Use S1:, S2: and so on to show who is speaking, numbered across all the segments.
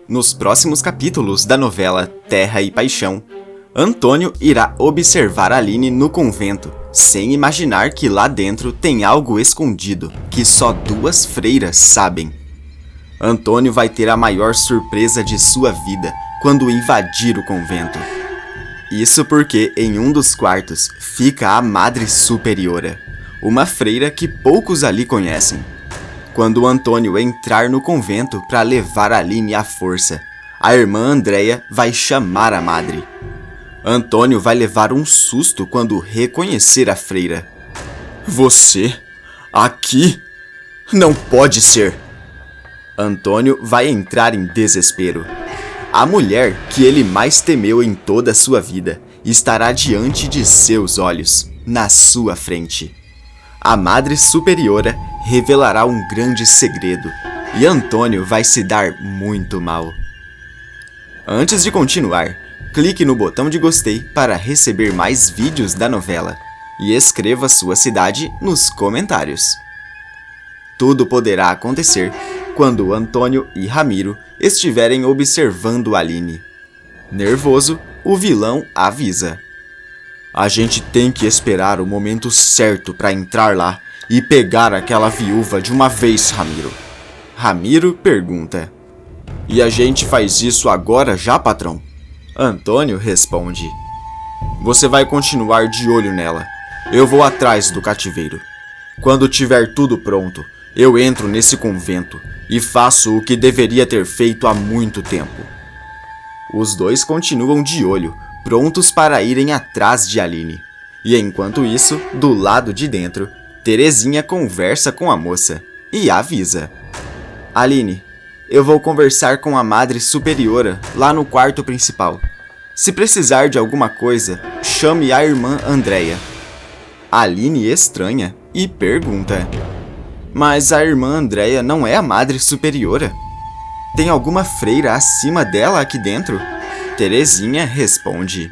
S1: Nos próximos capítulos da novela Terra e Paixão, Antônio irá observar Aline no convento, sem imaginar que lá dentro tem algo escondido que só 2 freiras sabem. Antônio vai ter a maior surpresa de sua vida quando invadir o convento. Isso porque em um dos quartos fica a Madre Superiora, uma freira que poucos ali conhecem. Quando Antônio entrar no convento para levar Aline à força, a irmã Andréia vai chamar a madre. Antônio vai levar um susto quando reconhecer a freira. Você? Aqui? Não pode ser! Antônio vai entrar em desespero. A mulher que ele mais temeu em toda a sua vida estará diante de seus olhos, na sua frente. A Madre Superiora revelará um grande segredo e Antônio vai se dar muito mal. Antes de continuar, clique no botão de gostei para receber mais vídeos da novela e escreva sua cidade nos comentários. Tudo poderá acontecer quando Antônio e Ramiro estiverem observando Aline. Nervoso, o vilão avisa. A gente tem que esperar o momento certo para entrar lá e pegar aquela viúva de uma vez, Ramiro. Ramiro pergunta. E a gente faz isso agora já, patrão? Antônio responde. Você vai continuar de olho nela. Eu vou atrás do cativeiro. Quando tiver tudo pronto, eu entro nesse convento e faço o que deveria ter feito há muito tempo. Os dois continuam de olho, prontos para irem atrás de Aline. E enquanto isso, do lado de dentro, Terezinha conversa com a moça e avisa. Aline, eu vou conversar com a Madre Superiora lá no quarto principal. Se precisar de alguma coisa, chame a irmã Andréia. Aline estranha e pergunta. Mas a irmã Andréia não é a Madre Superiora? Tem alguma freira acima dela aqui dentro? Terezinha responde.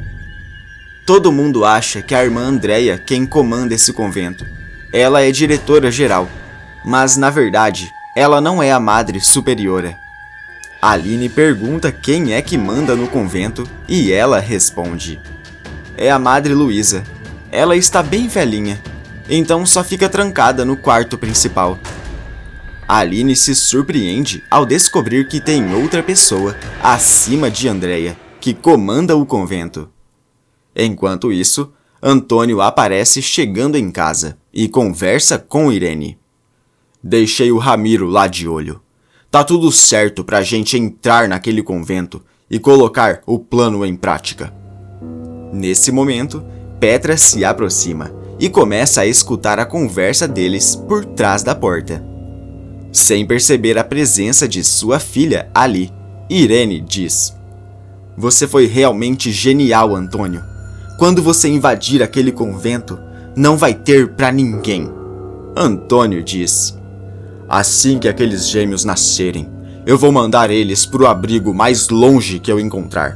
S1: Todo mundo acha que a irmã Andréia quem comanda esse convento. Ela é diretora geral, mas na verdade, ela não é a Madre Superiora. Aline pergunta quem é que manda no convento e ela responde. É a Madre Luísa. Ela está bem velhinha, então só fica trancada no quarto principal. Aline se surpreende ao descobrir que tem outra pessoa acima de Andréia, que comanda o convento. Enquanto isso, Antônio aparece chegando em casa e conversa com Irene. Deixei o Ramiro lá de olho. Tá tudo certo pra gente entrar naquele convento e colocar o plano em prática. Nesse momento, Petra se aproxima e começa a escutar a conversa deles por trás da porta. Sem perceber a presença de sua filha ali, Irene diz: Você foi realmente genial, Antônio. Quando você invadir aquele convento, não vai ter pra ninguém. Antônio diz: Assim que aqueles gêmeos nascerem, eu vou mandar eles pro abrigo mais longe que eu encontrar.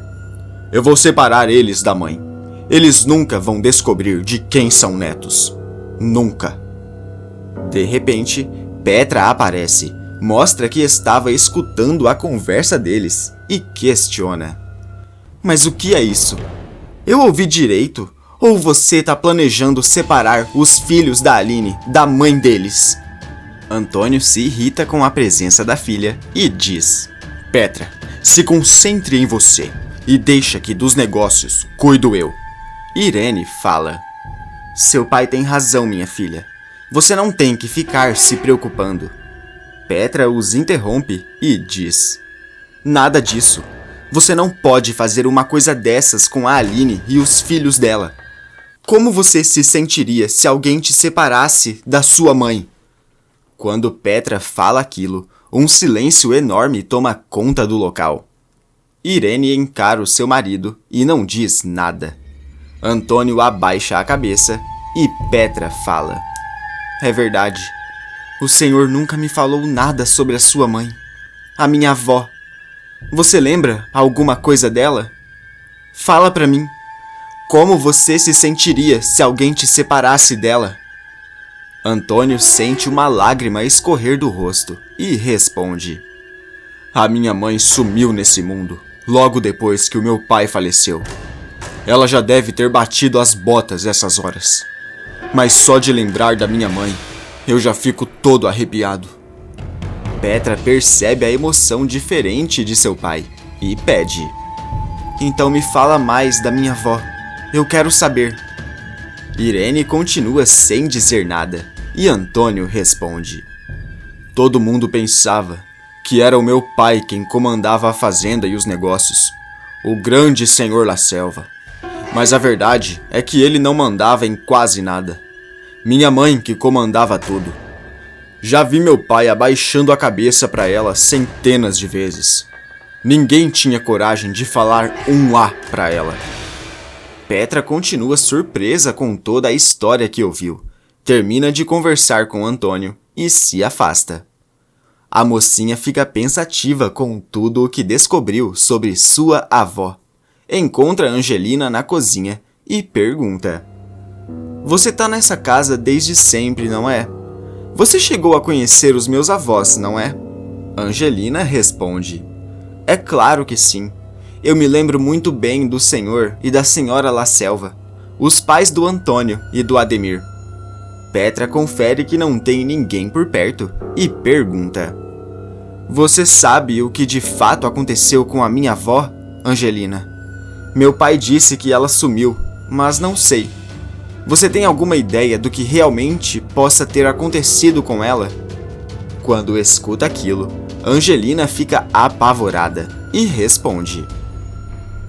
S1: Eu vou separar eles da mãe. Eles nunca vão descobrir de quem são netos. Nunca. De repente, Petra aparece, mostra que estava escutando a conversa deles e questiona. Mas o que é isso? Eu ouvi direito? Ou você tá planejando separar os filhos da Aline da mãe deles? Antônio se irrita com a presença da filha e diz: Petra, se concentre em você e deixa que dos negócios cuido eu. Irene fala: Seu pai tem razão, minha filha. Você não tem que ficar se preocupando. Petra os interrompe e diz: Nada disso. Você não pode fazer uma coisa dessas com a Aline e os filhos dela. Como você se sentiria se alguém te separasse da sua mãe? Quando Petra fala aquilo, um silêncio enorme toma conta do local. Irene encara o seu marido e não diz nada. Antônio abaixa a cabeça e Petra fala: É verdade. O senhor nunca me falou nada sobre a sua mãe, a minha avó. Você lembra alguma coisa dela? Fala pra mim. Como você se sentiria se alguém te separasse dela? Antônio sente uma lágrima escorrer do rosto e responde: A minha mãe sumiu nesse mundo, logo depois que o meu pai faleceu. Ela já deve ter batido as botas essas horas. Mas só de lembrar da minha mãe, eu já fico todo arrepiado. Petra percebe a emoção diferente de seu pai e pede: então me fala mais da minha avó. Eu quero saber. Irene continua sem dizer nada e Antônio responde: todo mundo pensava que era o meu pai quem comandava a fazenda e os negócios, o grande senhor La Selva. Mas a verdade é que ele não mandava em quase nada. Minha mãe que comandava tudo. Já vi meu pai abaixando a cabeça para ela centenas de vezes. Ninguém tinha coragem de falar um A para ela. Petra continua surpresa com toda a história que ouviu. Termina de conversar com Antônio e se afasta. A mocinha fica pensativa com tudo o que descobriu sobre sua avó. Encontra Angelina na cozinha e pergunta: você tá nessa casa desde sempre, não é? Você chegou a conhecer os meus avós, não é? Angelina responde: é claro que sim. Eu me lembro muito bem do senhor e da senhora La Selva, os pais do Antônio e do Ademir. Petra confere que não tem ninguém por perto e pergunta: você sabe o que de fato aconteceu com a minha avó, Angelina? Meu pai disse que ela sumiu, mas não sei. Você tem alguma ideia do que realmente possa ter acontecido com ela? Quando escuta aquilo, Angelina fica apavorada e responde: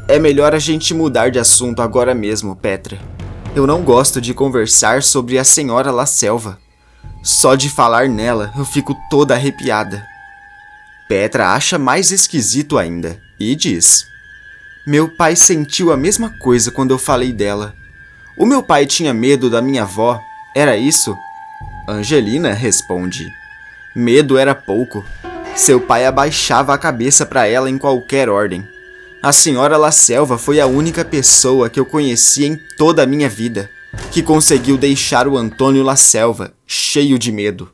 S1: é melhor a gente mudar de assunto agora mesmo, Petra. Eu não gosto de conversar sobre a senhora La Selva. Só de falar nela eu fico toda arrepiada. Petra acha mais esquisito ainda e diz: meu pai sentiu a mesma coisa quando eu falei dela. O meu pai tinha medo da minha avó, era isso? Angelina responde: medo era pouco. Seu pai abaixava a cabeça para ela em qualquer ordem. A senhora La Selva foi a única pessoa que eu conheci em toda a minha vida que conseguiu deixar o Antônio La Selva cheio de medo.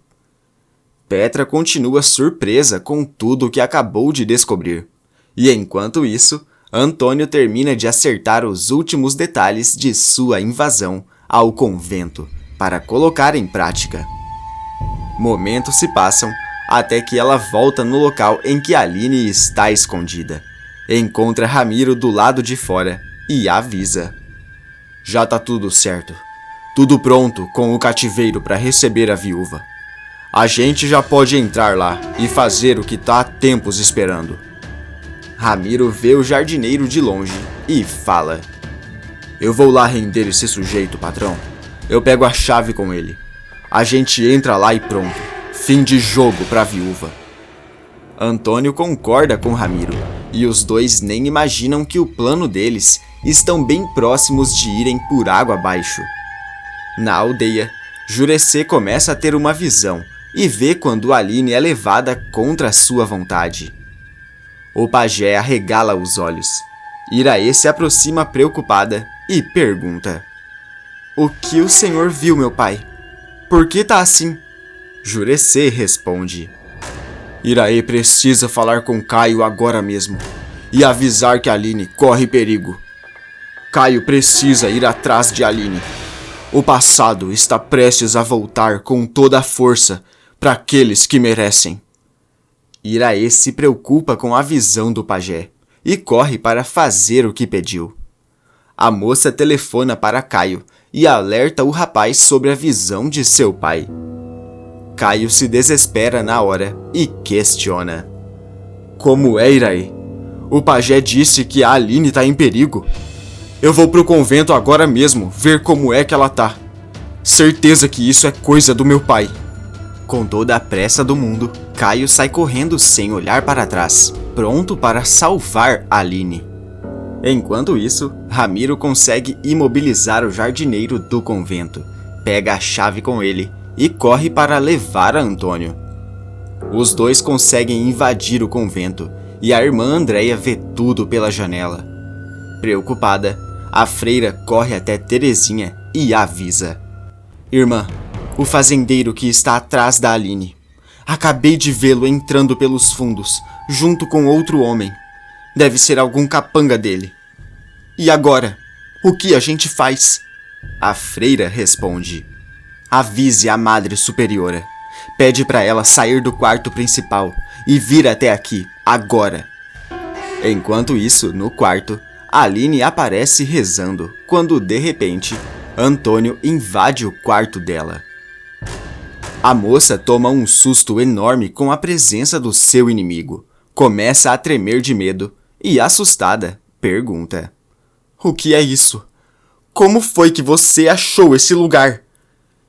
S1: Petra continua surpresa com tudo o que acabou de descobrir. E enquanto isso, Antônio termina de acertar os últimos detalhes de sua invasão ao convento para colocar em prática. Momentos se passam até que ela volta no local em que Aline está escondida. Encontra Ramiro do lado de fora e avisa: já tá tudo certo. Tudo pronto com o cativeiro para receber a viúva. A gente já pode entrar lá e fazer o que tá há tempos esperando. Ramiro vê o jardineiro de longe e fala: eu vou lá render esse sujeito, patrão. Eu pego a chave com ele. A gente entra lá e pronto. Fim de jogo pra viúva. Antônio concorda com Ramiro, e os dois nem imaginam que o plano deles estão bem próximos de irem por água abaixo. Na aldeia, Jurecê começa a ter uma visão e vê quando Aline é levada contra sua vontade. O pajé arregala os olhos. Iraê se aproxima preocupada e pergunta: o que o senhor viu, meu pai? Por que tá assim? Jurecê responde: Iraê precisa falar com Caio agora mesmo e avisar que Aline corre perigo. Caio precisa ir atrás de Aline. O passado está prestes a voltar com toda a força para aqueles que merecem. Iraê se preocupa com a visão do pajé e corre para fazer o que pediu. A moça telefona para Caio e alerta o rapaz sobre a visão de seu pai. Caio se desespera na hora e questiona: como é, Iraê? O pajé disse que a Aline tá em perigo. Eu vou pro convento agora mesmo ver como é que ela tá. Certeza que isso é coisa do meu pai. Com toda a pressa do mundo, Caio sai correndo sem olhar para trás, pronto para salvar Aline. Enquanto isso, Ramiro consegue imobilizar o jardineiro do convento, pega a chave com ele e corre para levar a Antônio. Os dois conseguem invadir o convento e a irmã Andréia vê tudo pela janela. Preocupada, a freira corre até Terezinha e avisa: Irmã, o fazendeiro que está atrás da Aline. Acabei de vê-lo entrando pelos fundos, junto com outro homem. Deve ser algum capanga dele. E agora? O que a gente faz? A freira responde. Avise a Madre Superiora. Pede para ela sair do quarto principal e vir até aqui, agora. Enquanto isso, no quarto, Aline aparece rezando, quando, de repente, Antônio invade o quarto dela. A moça toma um susto enorme com a presença do seu inimigo, começa a tremer de medo e, assustada, pergunta: O que é isso? Como foi que você achou esse lugar?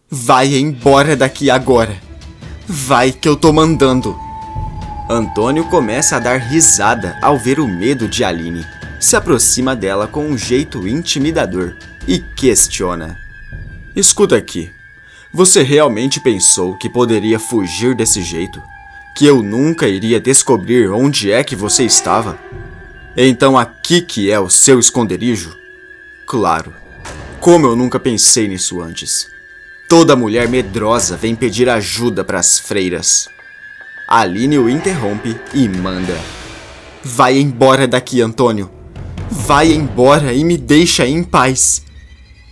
S1: Vai embora daqui agora. Vai que eu tô mandando. Antônio começa a dar risada ao ver o medo de Aline. Se aproxima dela com um jeito intimidador e questiona. Escuta aqui. Você realmente pensou que poderia fugir desse jeito? Que eu nunca iria descobrir onde é que você estava? Então aqui que é o seu esconderijo? Claro. Como eu nunca pensei nisso antes. Toda mulher medrosa vem pedir ajuda para as freiras. Aline o interrompe e manda. Vai embora daqui, Antônio. Vai embora e me deixa em paz.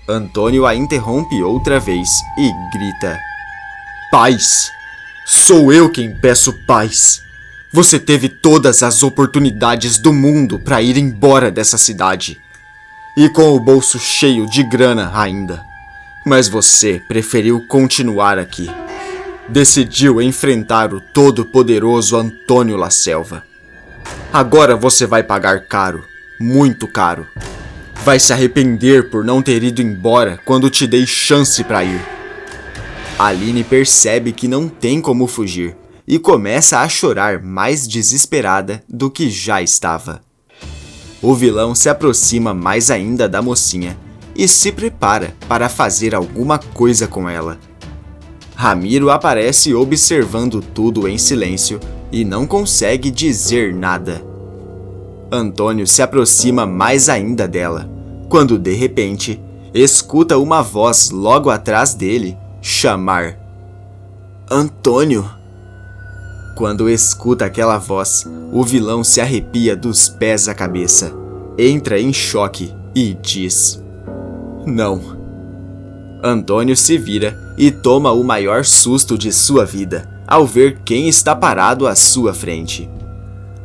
S1: Antônio a interrompe outra vez e grita. Paz? Sou eu quem peço paz. Você teve todas as oportunidades do mundo para ir embora dessa cidade. E com o bolso cheio de grana ainda. Mas você preferiu continuar aqui. Decidiu enfrentar o todo-poderoso Antônio La Selva. Agora você vai pagar caro, muito caro. Vai se arrepender por não ter ido embora quando te dei chance para ir. Aline percebe que não tem como fugir e começa a chorar mais desesperada do que já estava. O vilão se aproxima mais ainda da mocinha e se prepara para fazer alguma coisa com ela. Ramiro aparece observando tudo em silêncio e não consegue dizer nada. Antônio se aproxima mais ainda dela, quando de repente escuta uma voz logo atrás dele chamar: Antônio! Quando escuta aquela voz, o vilão se arrepia dos pés à cabeça, entra em choque e diz: Não. Antônio se vira e toma o maior susto de sua vida ao ver quem está parado à sua frente.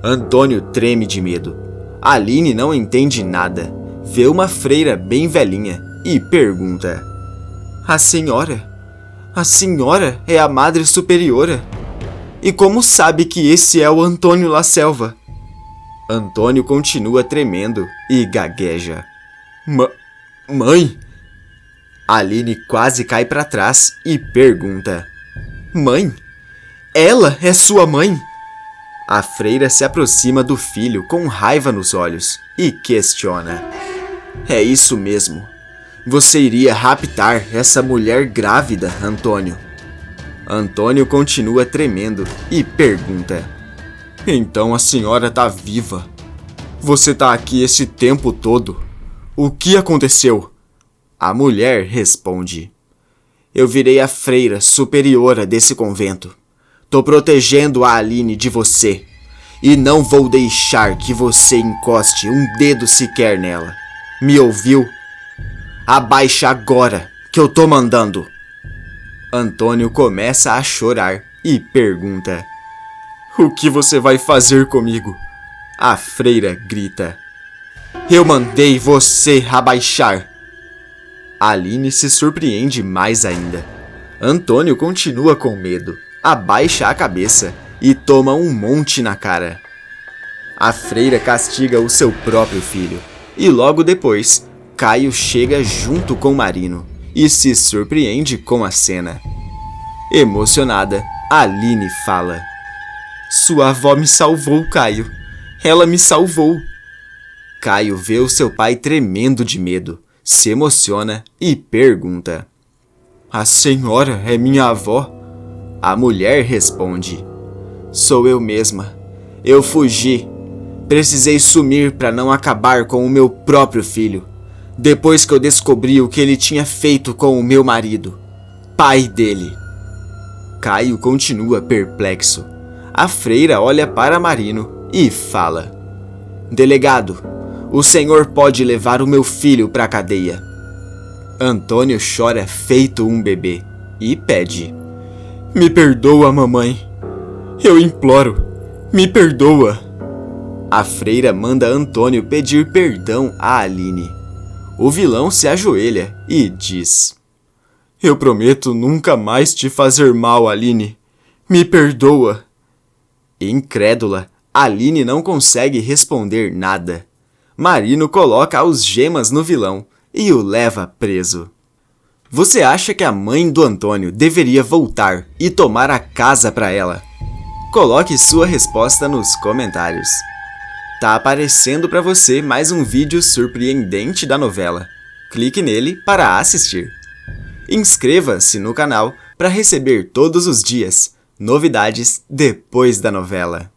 S1: Antônio treme de medo. Aline não entende nada, vê uma freira bem velhinha e pergunta: A senhora é a Madre Superiora? E como sabe que esse é o Antônio La Selva? Antônio continua tremendo e gagueja: Mãe? Aline quase cai para trás e pergunta: Mãe? Ela é sua mãe? A freira se aproxima do filho com raiva nos olhos e questiona: É isso mesmo. Você iria raptar essa mulher grávida, Antônio? Antônio continua tremendo e pergunta: Então a senhora tá viva? Você tá aqui esse tempo todo? O que aconteceu? A mulher responde: Eu virei a freira superiora desse convento. Tô protegendo a Aline de você. E não vou deixar que você encoste um dedo sequer nela. Me ouviu? Abaixa agora, que eu tô mandando. Antônio começa a chorar e pergunta: O que você vai fazer comigo? A freira grita: Eu mandei você abaixar. Aline se surpreende mais ainda. Antônio continua com medo, abaixa a cabeça e toma um monte na cara. A freira castiga o seu próprio filho e logo depois, Caio chega junto com Marino e se surpreende com a cena. Emocionada, Aline fala: Sua avó me salvou, Caio. Ela me salvou. Caio vê o seu pai tremendo de medo, se emociona e pergunta: A senhora é minha avó? A mulher responde: Sou eu mesma. Eu fugi. Precisei sumir para não acabar com o meu próprio filho, depois que eu descobri o que ele tinha feito com o meu marido, pai dele. Caio continua perplexo. A freira olha para Marino e fala: Delegado, o senhor pode levar o meu filho para a cadeia. Antônio chora feito um bebê e pede: Me perdoa, mamãe. Eu imploro, me perdoa. A freira manda Antônio pedir perdão a Aline. O vilão se ajoelha e diz: Eu prometo nunca mais te fazer mal, Aline. Me perdoa. Incrédula, Aline não consegue responder nada. Marino coloca algemas no vilão e o leva preso. Você acha que a mãe do Antônio deveria voltar e tomar a casa para ela? Coloque sua resposta nos comentários. Tá aparecendo para você mais um vídeo surpreendente da novela. Clique nele para assistir. Inscreva-se no canal para receber todos os dias novidades depois da novela.